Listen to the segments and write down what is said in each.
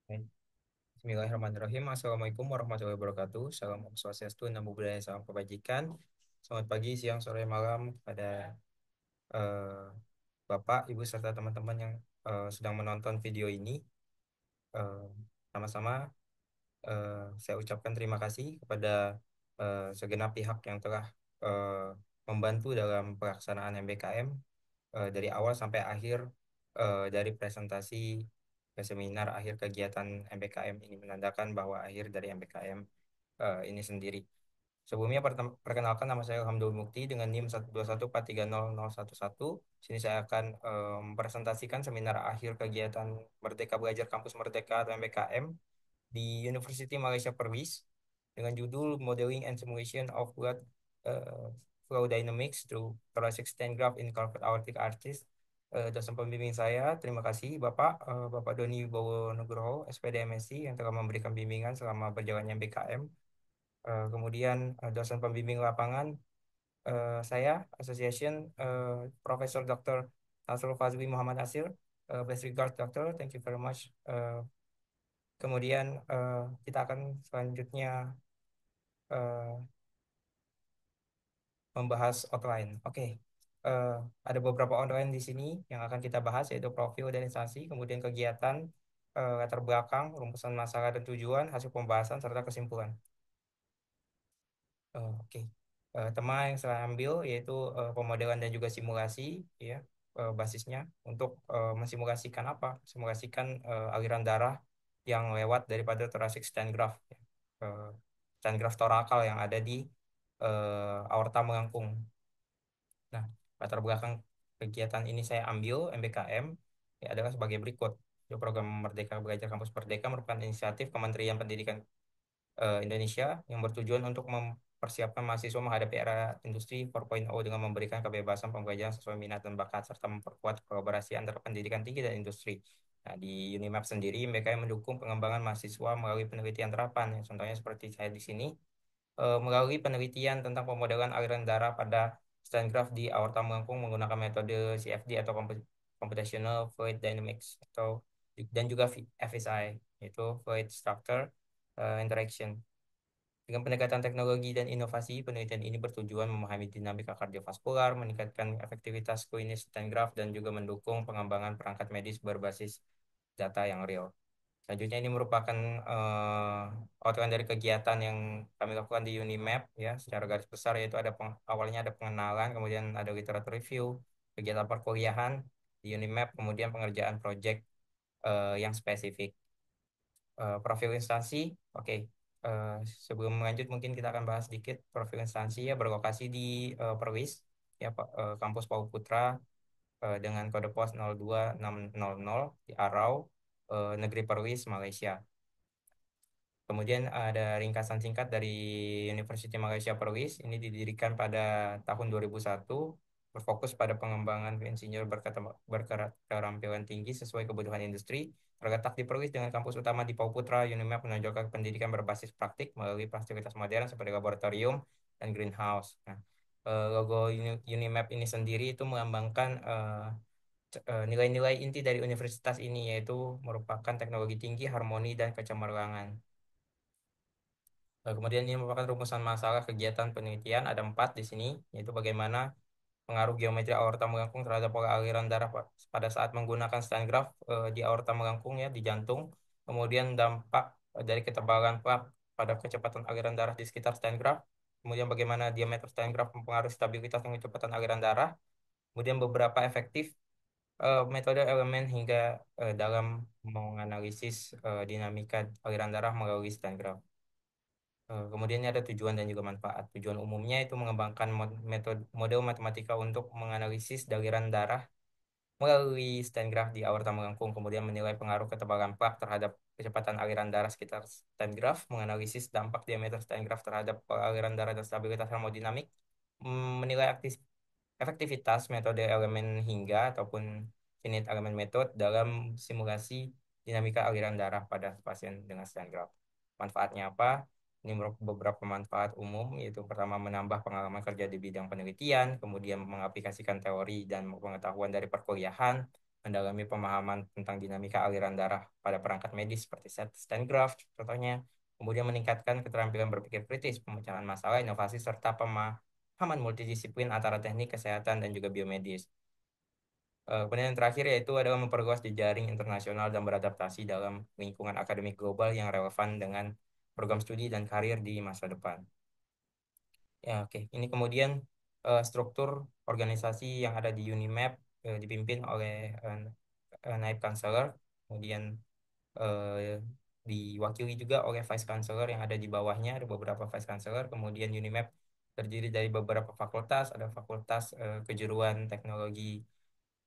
Bismillahirrahmanirrahim. Assalamualaikum warahmatullahi wabarakatuh. Salam Om Swastiastu, Namo Buddhaya, salam kebajikan. Selamat pagi, siang, sore, malam kepada eh, Bapak, Ibu, serta teman-teman yang sedang menonton video ini. Eh, Sama-sama saya ucapkan terima kasih kepada segenap pihak yang telah eh, membantu dalam pelaksanaan MBKM dari awal sampai akhir, dari presentasi ke seminar akhir kegiatan MBKM ini menandakan bahwa akhir dari MBKM ini sendiri. Sebelumnya perkenalkan, nama saya Hamdul Mukti dengan NIM 121430011. Sini saya akan mempresentasikan seminar akhir kegiatan Merdeka Belajar Kampus Merdeka atau MBKM di University Malaysia Perwis dengan judul Modeling and Simulation of Blood uh, Flow Dynamics through Thoracic Stent Graft in Carpet Aortic Arteries. Dosen pembimbing saya, terima kasih Bapak, Bapak Doni Wibowo Nugroho, SPD MSc, yang telah memberikan bimbingan selama berjalannya BKM. Kemudian dosen pembimbing lapangan saya, Association Profesor Dr. Nasrul Fazli Muhammad Asir. Best regards, Doctor. Thank you very much. Kemudian kita akan selanjutnya eh, membahas outline. Oke. Eh, ada beberapa outline di sini yang akan kita bahas, yaitu profil dan instansi, kemudian kegiatan, latar belakang, rumusan masalah dan tujuan, hasil pembahasan, serta kesimpulan. Oke. Tema yang saya ambil yaitu pemodelan dan juga simulasi, ya, basisnya untuk mensimulasikan apa? Simulasikan aliran darah yang lewat daripada thoracic stent graft, ya. Eh, Stent graft torakal yang ada di aorta melengkung. Nah, latar belakang kegiatan ini saya ambil MBKM ya, adalah sebagai berikut. Program Merdeka Belajar Kampus Merdeka merupakan inisiatif Kementerian Pendidikan Indonesia yang bertujuan untuk mempersiapkan mahasiswa menghadapi era industri 4.0 dengan memberikan kebebasan pembelajaran sesuai minat dan bakat serta memperkuat kolaborasi antara pendidikan tinggi dan industri. Nah, di Unimap sendiri mereka yang mendukung pengembangan mahasiswa melalui penelitian terapan. Ya. Contohnya seperti saya di sini, melalui penelitian tentang pemodelan aliran darah pada stent graft di aorta melengkung menggunakan metode CFD atau Computational Fluid Dynamics, atau dan juga FSI, yaitu Fluid Structure Interaction. Dengan pendekatan teknologi dan inovasi, penelitian ini bertujuan memahami dinamika kardiovaskular, meningkatkan efektivitas klinis stent graft, dan juga mendukung pengembangan perangkat medis berbasis data yang real. Selanjutnya ini merupakan outline dari kegiatan yang kami lakukan di Unimap, ya, secara garis besar, yaitu awalnya ada pengenalan, kemudian ada literatur review, kegiatan perkuliahan di Unimap, kemudian pengerjaan proyek yang spesifik. Profil instansi, oke. Eh, Sebelum lanjut mungkin kita akan bahas sedikit profil instansi, ya, berlokasi di Perwis, ya, kampus Paul Putra, dengan kode pos 02600 di Arau, Negeri Perwis, Malaysia. Kemudian ada ringkasan singkat dari University Malaysia Perwis. Ini didirikan pada tahun 2001, berfokus pada pengembangan insinyur berketerampilan tinggi sesuai kebutuhan industri. Terletak di Perwis dengan kampus utama di Pauputra, Unimap menonjolkan pendidikan berbasis praktik melalui fasilitas modern seperti laboratorium dan greenhouse. Nah, logo Unimap ini sendiri itu melambangkan nilai-nilai inti dari universitas ini, yaitu merupakan teknologi tinggi, harmoni, dan kecemerlangan. Kemudian ini merupakan rumusan masalah kegiatan penelitian, ada 4 di sini, yaitu bagaimana pengaruh geometri aorta melengkung terhadap pola aliran darah pada saat menggunakan stent graft di aorta melengkung, ya, di jantung. Kemudian dampak dari ketebalan plak pada kecepatan aliran darah di sekitar stent graft. Kemudian bagaimana diameter stent graft mempengaruhi stabilitas dan kecepatan aliran darah. Kemudian beberapa efektif metode elemen hingga dalam menganalisis dinamika aliran darah melalui stent graft. Kemudian ada tujuan dan juga manfaat. Tujuan umumnya itu mengembangkan metode model matematika untuk menganalisis aliran darah melalui stent graft di aorta melengkung, kemudian menilai pengaruh ketebalan plak terhadap kecepatan aliran darah sekitar stent graft, menganalisis dampak diameter stent graft terhadap aliran darah dan stabilitas hemodinamik, menilai efektivitas metode elemen hingga ataupun finite element method dalam simulasi dinamika aliran darah pada pasien dengan stent graft. Manfaatnya apa? Ini beberapa manfaat umum, yaitu pertama menambah pengalaman kerja di bidang penelitian, kemudian mengaplikasikan teori dan pengetahuan dari perkuliahan, mendalami pemahaman tentang dinamika aliran darah pada perangkat medis seperti stent graft contohnya, kemudian meningkatkan keterampilan berpikir kritis, pemecahan masalah, inovasi, serta pemahaman multidisiplin antara teknik kesehatan dan juga biomedis. Kemudian yang terakhir yaitu adalah memperluas jejaring internasional dan beradaptasi dalam lingkungan akademik global yang relevan dengan program studi dan karir di masa depan. Ya, oke. Ini kemudian struktur organisasi yang ada di Unimap dipimpin oleh Naib Counselor, kemudian eh, diwakili juga oleh Vice Chancellor yang ada di bawahnya, ada beberapa Vice Chancellor. Kemudian Unimap terdiri dari beberapa fakultas, ada fakultas kejuruan teknologi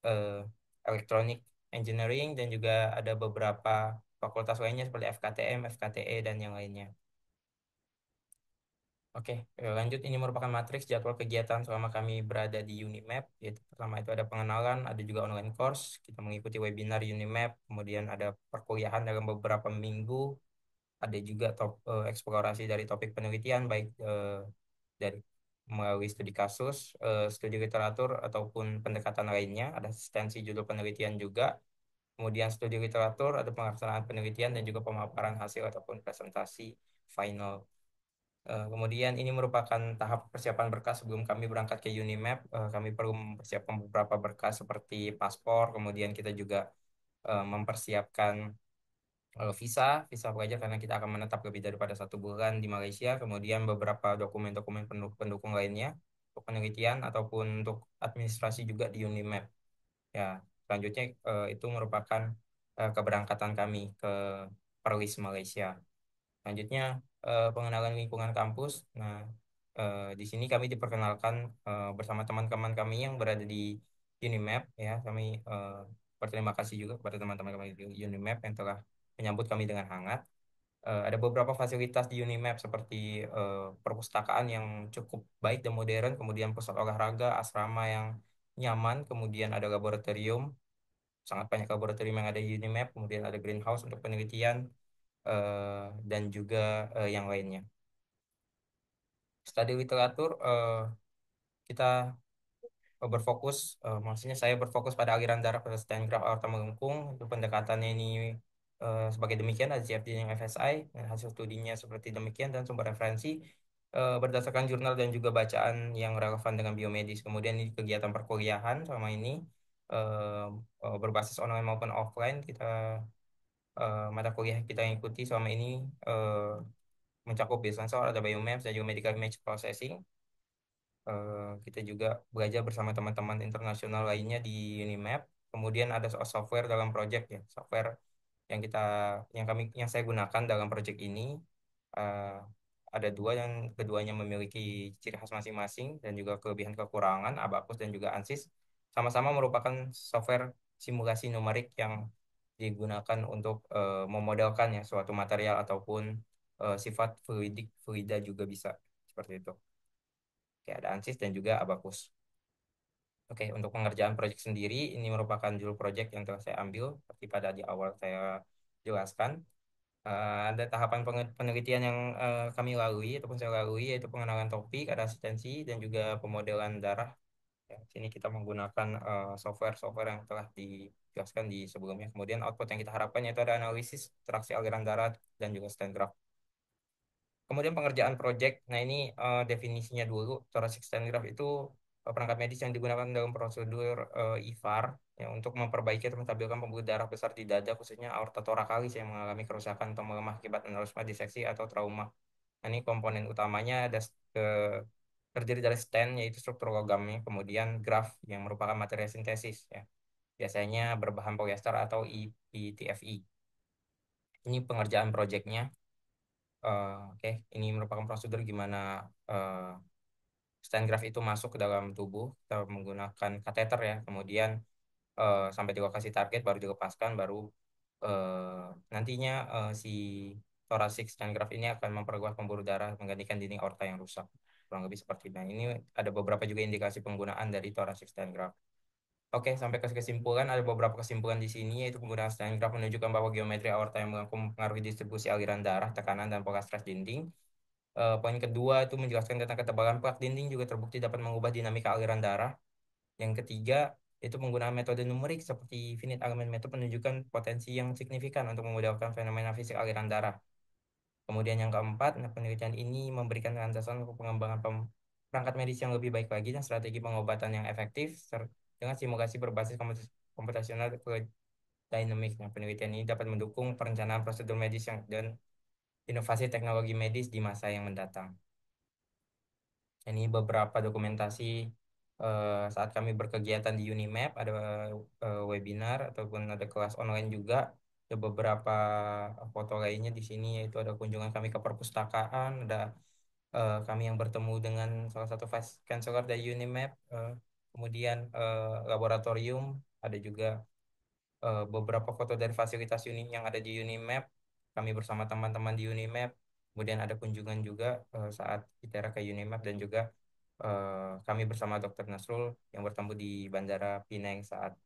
eh, elektronik engineering dan juga ada beberapa fakultas lainnya seperti FKTM, FKTE dan yang lainnya. Oke, lanjut ini merupakan matriks jadwal kegiatan selama kami berada di Unimap. Yaitu pertama itu ada pengenalan, ada juga online course. Kita mengikuti webinar Unimap, kemudian ada perkuliahan dalam beberapa minggu, ada juga eksplorasi dari topik penelitian baik dari melalui studi kasus, studi literatur ataupun pendekatan lainnya. Ada asistensi judul penelitian juga. Kemudian studi literatur, ada pelaksanaan penelitian dan juga pemaparan hasil ataupun presentasi final. Kemudian ini merupakan tahap persiapan berkas sebelum kami berangkat ke Unimap. Kami perlu mempersiapkan beberapa berkas seperti paspor, kemudian kita juga mempersiapkan visa pelajar karena kita akan menetap lebih daripada 1 bulan di Malaysia. Kemudian beberapa dokumen-dokumen pendukung lainnya untuk penelitian ataupun untuk administrasi juga di Unimap. Ya, selanjutnya itu merupakan keberangkatan kami ke Perlis Malaysia. Selanjutnya pengenalan lingkungan kampus. Nah, di sini kami diperkenalkan bersama teman-teman kami yang berada di Unimap ya. Kami berterima kasih juga kepada teman-teman kami di Unimap yang telah menyambut kami dengan hangat. Ada beberapa fasilitas di Unimap seperti perpustakaan yang cukup baik dan modern, kemudian pusat olahraga, asrama yang nyaman, kemudian ada laboratorium, sangat banyak laboratorium yang ada di Unimap, kemudian ada greenhouse untuk penelitian, dan juga yang lainnya. Studi literatur kita berfokus, maksudnya saya berfokus pada aliran darah pada stent graft aorta melengkung. Itu pendekatannya ini sebagai demikian, ada CFD yang FSI, dan hasil studinya seperti demikian dan sumber referensi berdasarkan jurnal dan juga bacaan yang relevan dengan biomedis. Kemudian ini kegiatan perkuliahan selama ini eh, berbasis online maupun offline. Mata kuliah kita yang ikuti selama ini eh, mencakup business soal, ada biomaps dan juga medical image processing. Kita juga belajar bersama teman-teman internasional lainnya di Unimap. Kemudian ada soal software dalam project ya, software yang kita yang saya gunakan dalam project ini eh, ada dua yang keduanya memiliki ciri khas masing-masing dan juga kelebihan kekurangan. Abacus dan juga ANSYS sama-sama merupakan software simulasi numerik yang digunakan untuk memodelkan ya suatu material ataupun sifat fluida juga bisa seperti itu. Oke, ada ANSYS dan juga Abacus. Oke, untuk pengerjaan proyek sendiri, ini merupakan judul proyek yang telah saya ambil, seperti pada di awal saya jelaskan. Ada tahapan penelitian yang kami lalui, ataupun saya lalui, yaitu pengenalan topik, ada asistensi, dan juga pemodelan darah. Ya, sini kita menggunakan software-software yang telah dijelaskan di sebelumnya. Kemudian output yang kita harapkan yaitu ada analisis traksi aliran darah dan juga stent graft. Kemudian pengerjaan proyek. Nah, ini definisinya dulu. Thoracic stent graft itu perangkat medis yang digunakan dalam prosedur IVAR ya, untuk memperbaiki atau menstabilkan pembuluh darah besar di dada, khususnya aorta thoracalis yang mengalami kerusakan atau melemah akibat aneurysma, diseksi, atau trauma. Nah, ini komponen utamanya ada terdiri dari stent, yaitu struktur logamnya, kemudian graft yang merupakan materi sintesis ya. Biasanya berbahan polyester atau PTFE. Ini pengerjaan proyeknya. Oke, ini merupakan prosedur gimana eh, stent graft itu masuk ke dalam tubuh. Kita menggunakan kateter ya, kemudian sampai di lokasi target baru dilepaskan, baru eh, nantinya si thoracic stent graft ini akan memperluas pembuluh darah menggantikan dinding aorta yang rusak. Kurang lebih seperti itu. Nah, ini ada beberapa juga indikasi penggunaan dari thoracic stent graft. Oke, sampai ke kesimpulan, ada beberapa kesimpulan di sini, yaitu penggunaan stent graft menunjukkan bahwa geometri aorta yang mempengaruhi distribusi aliran darah, tekanan, dan pola stres dinding. Poin kedua itu menjelaskan tentang ketebalan plak dinding juga terbukti dapat mengubah dinamika aliran darah. Yang ketiga Itu penggunaan metode numerik seperti finite element method menunjukkan potensi yang signifikan untuk memudahkan fenomena fisik aliran darah. Kemudian yang keempat, nah, penelitian ini memberikan landasan untuk pengembangan perangkat medis yang lebih baik lagi dan strategi pengobatan yang efektif dengan simulasi berbasis komputasional ke dynamic. Nah, penelitian ini dapat mendukung perencanaan prosedur medis dan inovasi teknologi medis di masa yang mendatang. Ini beberapa dokumentasi saat kami berkegiatan di Unimap, ada webinar ataupun ada kelas online juga. Ada beberapa foto lainnya di sini, yaitu ada kunjungan kami ke perpustakaan, ada kami yang bertemu dengan salah satu vice chancellor dari Unimap, kemudian laboratorium, ada juga beberapa foto dari fasilitas Uni yang ada di Unimap, kami bersama teman-teman di Unimap, kemudian ada kunjungan juga saat ITERA ke Unimap dan juga kami bersama Dr. Nasrul yang bertemu di Bandara Penang saat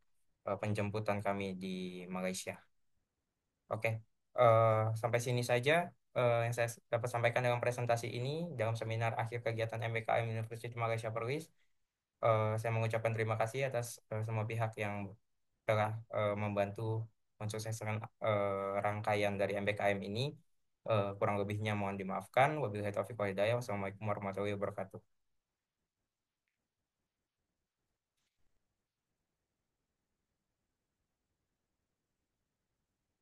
penjemputan kami di Malaysia. Oke, sampai sini saja yang saya dapat sampaikan dalam presentasi ini dalam seminar akhir kegiatan MBKM University Malaysia Perwis. Saya mengucapkan terima kasih atas semua pihak yang telah membantu mensukseskan rangkaian dari MBKM ini. Kurang lebihnya mohon dimaafkan. Wabillahi taufiq wal hidayah. Wassalamualaikum warahmatullahi wabarakatuh.